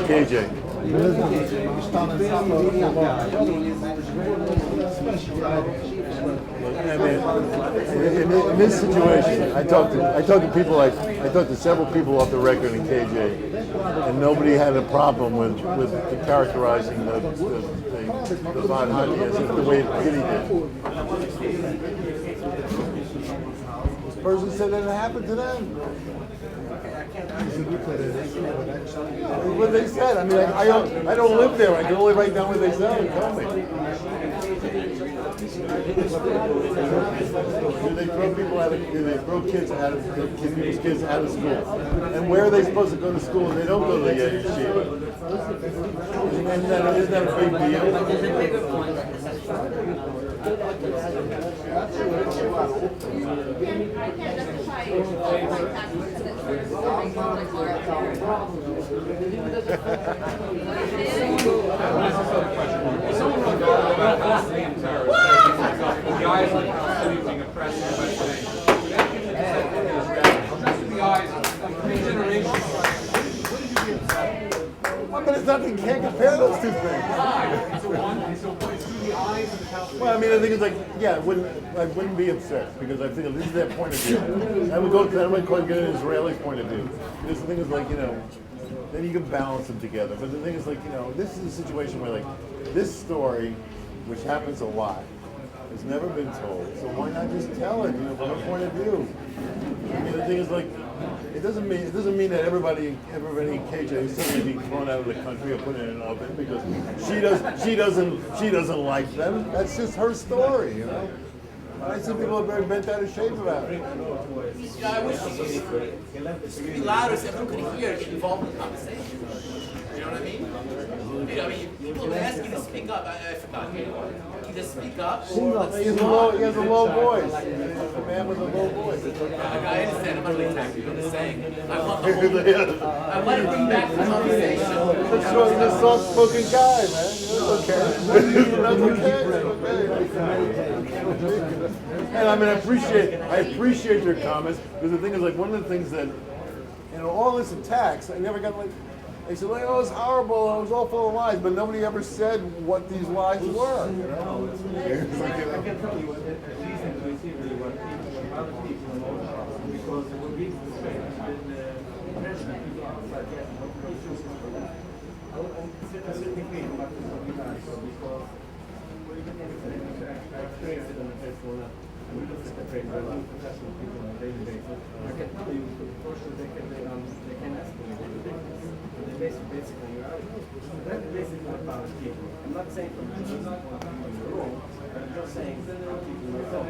KJ. I mean, in this situation, I talked to people I talked to several people off the record in KJ, and nobody had a problem with characterizing the Von Hockey as the way Kitty did. This person said that it happened to them. What they said. I mean, I don't live there. I can only write down what they said and tell me. Do they throw people out of? Do they throw kids out of people's kids out of school? And where are they supposed to go to school if they don't go to the yeshiva? Isn't that a big deal? Guys are being oppressed by the eyes of 3 generations. But it's nothing. Can't compare those two things. Well, I mean, I think it's like, yeah, I wouldn't be upset because I think this is their point of view. I would get an Israeli point of view. Because the thing is like, then you can balance them together. But the thing is like, this is a situation where like this story, which happens a lot, has never been told. So why not just tell it, from her point of view? I mean, the thing is like, it doesn't mean that everybody in KJ is suddenly being thrown out of the country or put in an oven because she doesn't like them. That's just her story, I see people are very bent out of shape about it. I wish you could be louder so everyone could hear, get involved in the conversation. You know what I mean? People ask you to speak up. I forgot. Either speak up or he has a low voice. A man with a low voice. I understand. I'm not really attacking what you're saying. I want to bring back the conversation. He's a soft-spoken guy, man. That's okay. And I mean, I appreciate your comments because the thing is, like, one of the things that, all this attacks, I never got like. They said, like, oh, it was horrible, it was all full of lies, but nobody ever said what these lies were, I can tell you what the reason to receive what other people emotional because it would be the same with the pressure people outside getting no issues for that. I certainly think what is going to be nice because I experienced it on a personal level. We look at the trade with professional people on a daily basis. I can tell you, for sure, they can ask me what they think. Basically, that's basically about people. I'm not saying from the point of view you're wrong, but I'm just saying how people myself.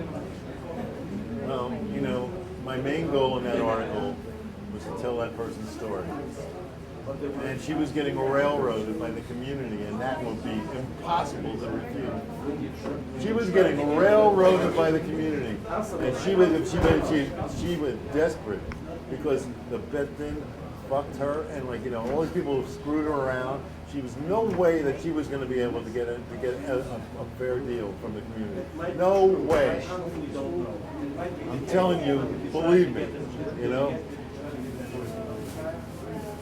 Well, my main goal in that article was to tell that person's story. And she was getting railroaded by the community, and that would be impossible to refute. She was getting railroaded by the community, and she was desperate because the Bedouin fucked her, and all these people screwed her around. She was no way that she was going to be able to get a fair deal from the community. No way. I'm telling you, believe me.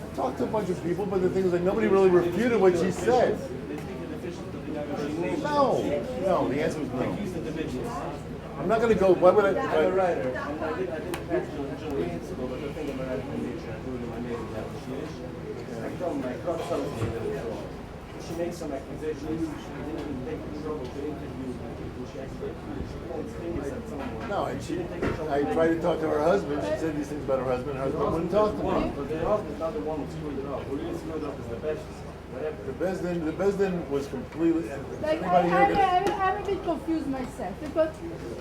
I talked to a bunch of people, but the thing is that nobody really refuted what she said. No. The answer was no. I'm not going to go. Why would I? I'm a writer, and I didn't pass the weeks ago, but the thing about radical nature, I do in my name I told my cross something she makes some accusations. She didn't even take the trouble to interview the people she actually points fingers at someone. No, and I tried to talk to her husband. She said these things about her husband. Her husband wouldn't talk to me. But the husband's not the one who screwed it up. Who really screwed up is the best. The Bezdin was completely. I'm a bit confused myself because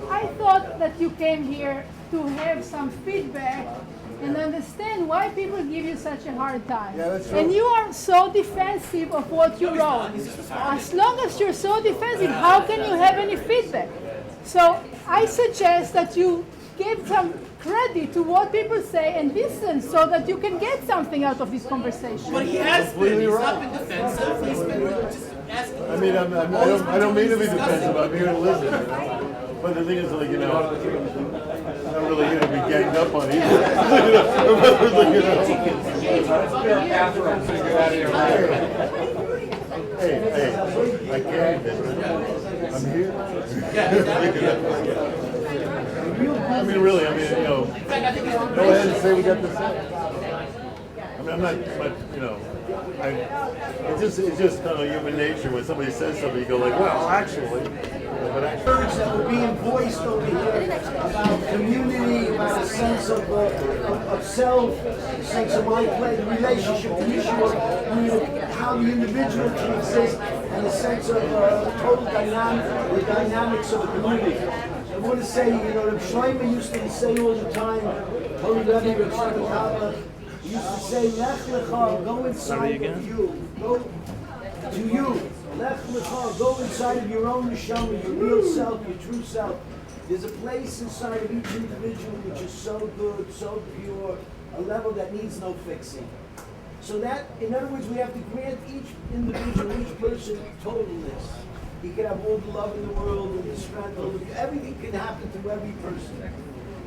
I thought that you came here to have some feedback and understand why people give you such a hard time. Yeah, that's true. And you are so defensive of what you wrote. As long as you're so defensive, how can you have any feedback? So I suggest that you give some credit to what people say and listen so that you can get something out of this conversation. But he has been. He's not been defensive. He's been just asking. I mean, I don't mean to be defensive. I'm here to listen. But the thing is, not really here to be ganged up on either. Bathroom, so you get out of here. Hey, I can't. I'm here. I mean, really, go ahead and say we got this set. I mean, I'm not, it's just kind of human nature when somebody says something, you go like, well, actually, but actually. That were being voiced over here about community, about a sense of self, a sense of my play, the relationship, the issue of how the individual can exist, and a sense of total the dynamics of the community. I want to say, Reb Shlomo used to say all the time, Holy Rebbe, Reb Shlomo Kalbach, he used to say, Lech Lecha, go inside of you, go to you. Lech Lecha, go inside of your own neshama, your real self, your true self. There's a place inside of each individual which is so good, so pure, a level that needs no fixing. So that, in other words, we have to grant each individual, each person, totalness. He can have all the love in the world, and the strength, everything can happen to every person.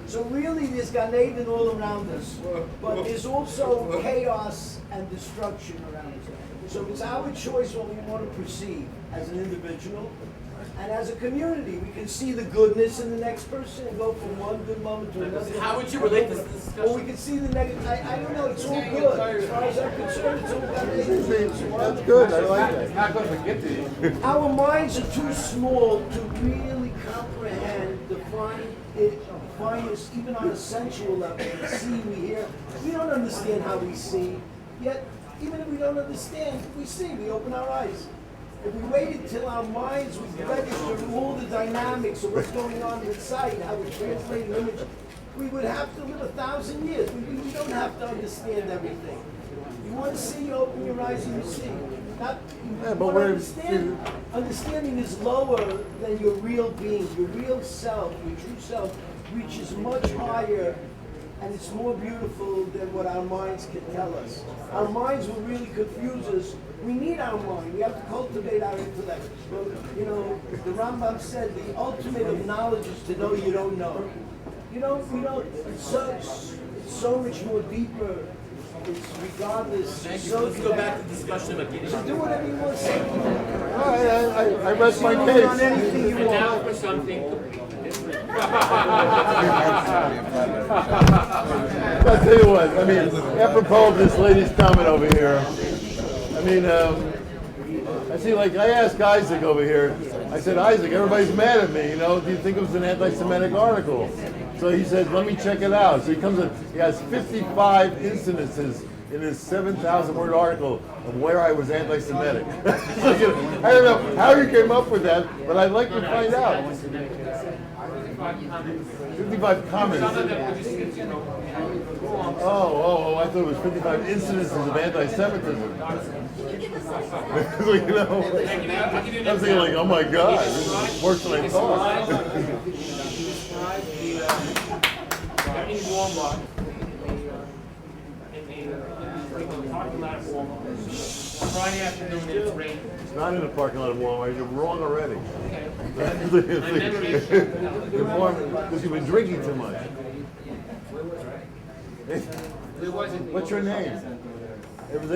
So really, there's Gan Eden all around us, but there's also chaos and destruction around us. So it's our choice what we want to perceive as an individual. And as a community, we can see the goodness in the next person and go from one good moment to another. How would you relate this discussion? Or we can see the negative. I don't know, it's all good. As far as I'm concerned, it's all good. That's good, I like that. It's not going to get to you. Our minds are too small to really comprehend, define us even on a sensual level. We see, we hear. We don't understand how we see. Yet, even if we don't understand, we see. We open our eyes. If we waited till our minds would register all the dynamics of what's going on inside, how we translate an image, we would have to live 1,000 years. We don't have to understand everything. You want to see, you open your eyes and you see. Understanding is lower than your real being. Your real self, your true self, reaches much higher, and it's more beautiful than what our minds can tell us. Our minds will really confuse us. We need our mind. We have to cultivate our intellect. But, the Rambam said the ultimate of knowledge is to know you don't know. It's so much more deeper. It's regardless. Thank you. Let's go back to the discussion about getting So do whatever you want to say. I rest my On case. anything you And now want. for something completely different. I'll tell you what, apropos of this lady's comment over here, I see, I asked Isaac over here, I said, Isaac, everybody's mad at me, do you think it was an anti-Semitic article? So he said, let me check it out. So he comes in, he has 55 incidences in his 7,000-word article of where I was anti-Semitic. So, I don't know how you came up with that, but I'd like to find out. 55 comments. Oh, I thought it was 55 incidences of anti-Semitism. I was thinking oh my God, this is worse than I thought. They're in Walmart, in the parking lot of Walmart. Friday afternoon, and it's raining. It's not in the parking lot of Walmart, you're wrong already. Okay. Because you've been drinking too much. What's your name? It was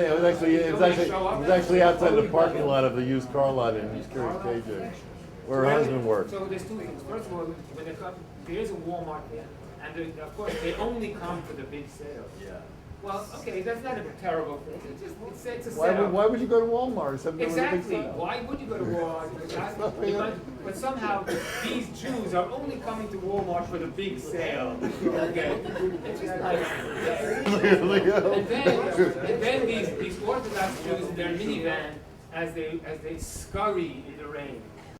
actually outside the parking lot of the used car lot in East Curious KJ, where her husband works. So there's two things. First of all, when they come, there's a Walmart there, and of course they only come for the big sale. Yeah. Well, okay, that's not a terrible thing. It's a setup. Why would you go to Walmart? Exactly. Why would you go to Walmart? But somehow these Jews are only coming to Walmart for the big sale. Okay. It's just nice. And then these Orthodox Jews in their minivan as they scurry in the rain.